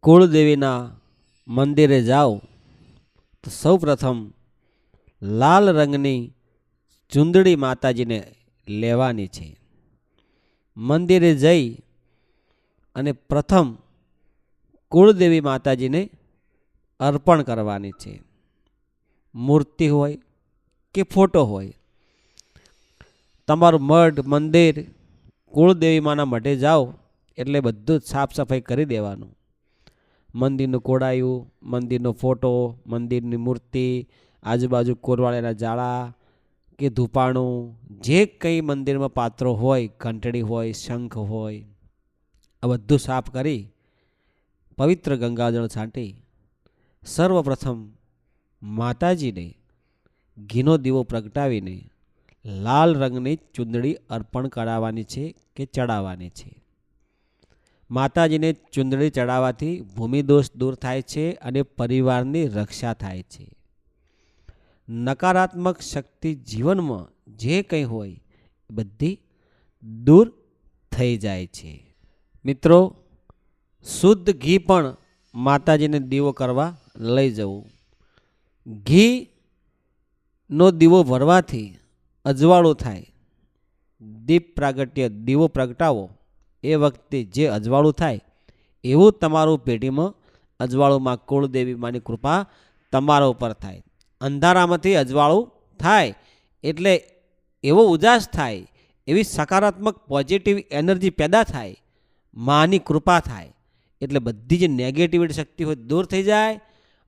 કુળદેવીના મંદિરે જાઓ તો સૌ પ્રથમ લાલ રંગની ચૂંદડી માતાજીને લેવાની છે. મંદિરે જઈ અને પ્રથમ કુળદેવી માતાજીને અર્પણ કરવાની છે. મૂર્તિ હોય કે ફોટો હોય, તમારું મઠ મંદિર કુળદેવી માના મઢે જાઓ એટલે બધું જ સાફ સફાઈ કરી દેવાનું. મંદિરનું કોડાયું, મંદિરનો ફોટો, મંદિરની મૂર્તિ, આજુબાજુ કોરવાળેના જાળા કે ધૂપાણું, જે કંઈ મંદિરમાં પાત્રો હોય, ઘંટડી હોય, શંખ હોય, આ બધું સાફ કરી પવિત્ર ગંગાજળ છાંટી સર્વપ્રથમ માતાજીને ઘીનો દીવો પ્રગટાવીને લાલ રંગની ચૂંદડી અર્પણ કરાવવાની છે કે ચડાવવાની છે. માતાજીને ચૂંદડી ચડાવવાથી ભૂમિદોષ દૂર થાય છે અને પરિવારની રક્ષા થાય છે. નકારાત્મક શક્તિ જીવનમાં જે કંઈ હોય એ બધી દૂર થઈ જાય છે. મિત્રો, શુદ્ધ ઘી પણ માતાજીને દીવો કરવા લઈ જવું. ઘીનો દીવો ભરવાથી અજવાળું થાય. દીપ પ્રાગટ્ય દીવો પ્રગટાવો એ વખતે જે અજવાળું થાય એવું તમારું પેઢીમાં અજવાળુંમાં કુળદેવી માની કૃપા તમારા ઉપર થાય. અંધારામાંથી અજવાળું થાય એટલે એવો ઉજાસ થાય, એવી સકારાત્મક પોઝિટિવ એનર્જી પેદા થાય, માની કૃપા થાય એટલે બધી જે નેગેટિવિટી શક્તિ હોય દૂર થઈ જાય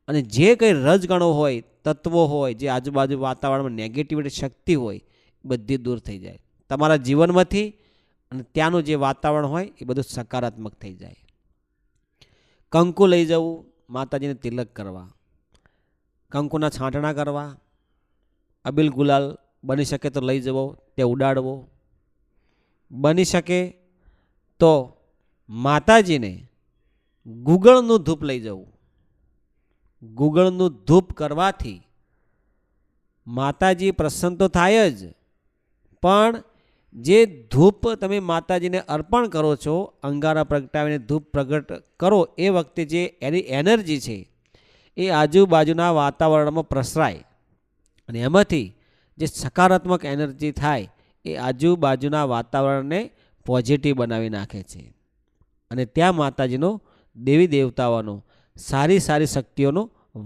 અને જે કંઈ રજગણો હોય, તત્વો હોય, જે આજુબાજુ વાતાવરણમાં નેગેટિવિટી શક્તિ હોય બધી દૂર થઈ જાય તમારા જીવનમાંથી અને ત્યાંનું જે વાતાવરણ હોય એ બધું સકારાત્મક થઈ જાય. કંકુ લઈ જવું, માતાજીને તિલક કરવા, કંકુના છાંટણા કરવા, અબીલ ગુલાલ બની શકે તો લઈ જવો, તે ઉડાડવો. બની શકે તો માતાજીને ગુગળનું ધૂપ લઈ જવું. ગુગળનું ધૂપ કરવાથી માતાજી પ્રસન્ન તો થાય જ, પણ જે ધૂપ તમે માતાજીને અર્પણ કરો છો, અંગારા પ્રગટાવીને ધૂપ પ્રગટ કરો એ વખતે જે એની એનર્જી છે એ આજુબાજુના વાતાવરણમાં પ્રસરાય અને એમાંથી જે સકારાત્મક એનર્જી થાય એ આજુબાજુના વાતાવરણને પોઝિટિવ બનાવી નાખે છે અને ત્યાં માતાજીનો દેવી દેવતાઓનો સારી સારી શક્તિઓનો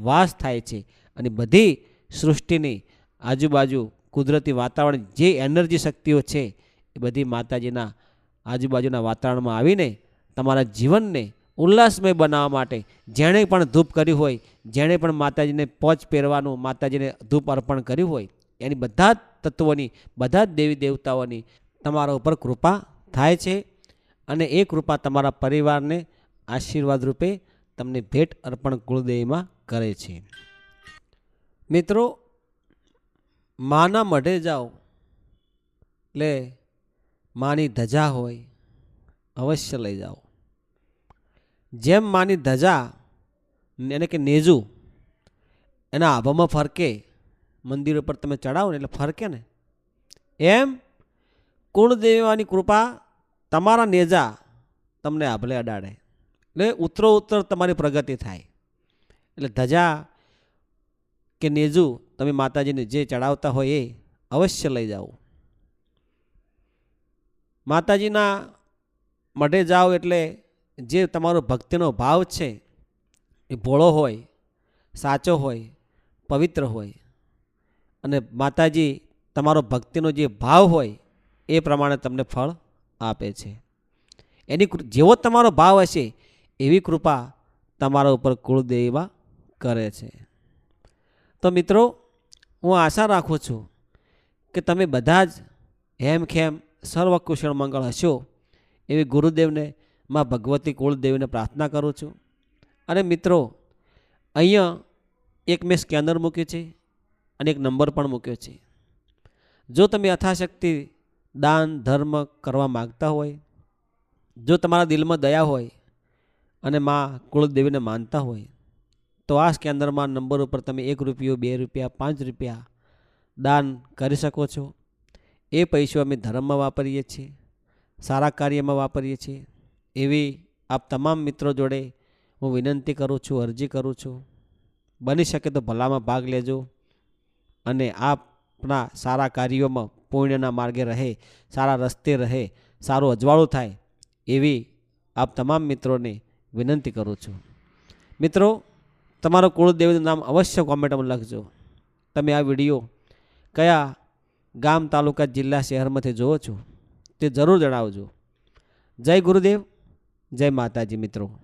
વાસ થાય છે અને બધી સૃષ્ટિની આજુબાજુ કુદરતી વાતાવરણ જે એનર્જી શક્તિઓ છે એ બધી માતાજીના આજુબાજુના વાતાવરણમાં આવીને તમારા જીવનને ઉલ્લાસમય બનાવવા માટે જેણે પણ ધૂપ કર્યું હોય, જેણે પણ માતાજીને પોચ પહેરવાનું, માતાજીને ધૂપ અર્પણ કર્યું હોય, એની બધા જ તત્વોની, બધા જ દેવી દેવતાઓની તમારા ઉપર કૃપા થાય છે અને એ કૃપા તમારા પરિવારને આશીર્વાદ રૂપે તમને ભેટ અર્પણ કુળદેવીમાં કરે છે. મિત્રો, માના મઢે જાઓ એટલે માની ધજા હોય, અવશ્ય લઈ જાઓ. જેમ માની ધજા એને કે નેજું એના આભામાં ફરકે, મંદિર ઉપર તમે ચડાવો ને એટલે ફરકે ને, એમ કુળદેવીની કૃપા તમારા નેજા તમને આભલે અડાડે એટલે ઉતરો ઉત્તર તમારી પ્રગતિ થાય. એટલે ધજા કે નેજું તમે માતાજીને જે ચડાવતા હોય એ અવશ્ય લઈ જાઓ. માતાજીના મઢે જાઓ એટલે જે તમારો ભક્તિનો ભાવ છે એ ભોળો હોય, સાચો હોય, પવિત્ર હોય અને માતાજી તમારો ભક્તિનો જે ભાવ હોય એ પ્રમાણે તમને ફળ આપે છે. એની જેવો તમારો ભાવ હશે એવી કૃપા તમારા ઉપર કુળદેવીમાં કરે છે. તો મિત્રો, હું આશા રાખું છું કે તમે બધા જ હેમખેમ સર્વકુશળ મંગળ હશો એવી ગુરુદેવને માં ભગવતી કુળદેવીને પ્રાર્થના કરું છું. અને મિત્રો, અહીંયા એક મેં સ્કેનર મૂક્યું છે અને એક નંબર પણ મૂક્યો છે. જો તમે યથાશક્તિ દાન ધર્મ કરવા માગતા હોય, જો તમારા દિલમાં દયા હોય અને માં કુળદેવીને માનતા હોય તો આ સ્કેનરમાં નંબર ઉપર તમે 1 રૂપિયો, 2 રૂપિયા, 5 રૂપિયા દાન કરી શકો છો. એ પૈસો અમે ધર્મમાં વાપરીએ છીએ, સારા કાર્યમાં વાપરીએ છીએ. એવી આપ તમામ મિત્રો જોડે હું વિનંતી કરું છું, અરજી કરું છું, બની શકે તો ભલામાં ભાગ લેજો અને આપના સારા કાર્યોમાં પુણ્યના માર્ગે રહે, સારા રસ્તે રહે, સારું અજવાળું થાય એવી આપ તમામ મિત્રોને વિનંતી કરું છું. મિત્રો, તમારો કુળદેવીનું નામ અવશ્ય કોમેન્ટમાં લખજો. તમે આ વિડીયો કયા ગામ, તાલુકા, જિલ્લા, શહેરમાંથી જોવો છો તે જરૂર જણાવજો. જય ગુરુદેવ, જય માતાજી મિત્રો.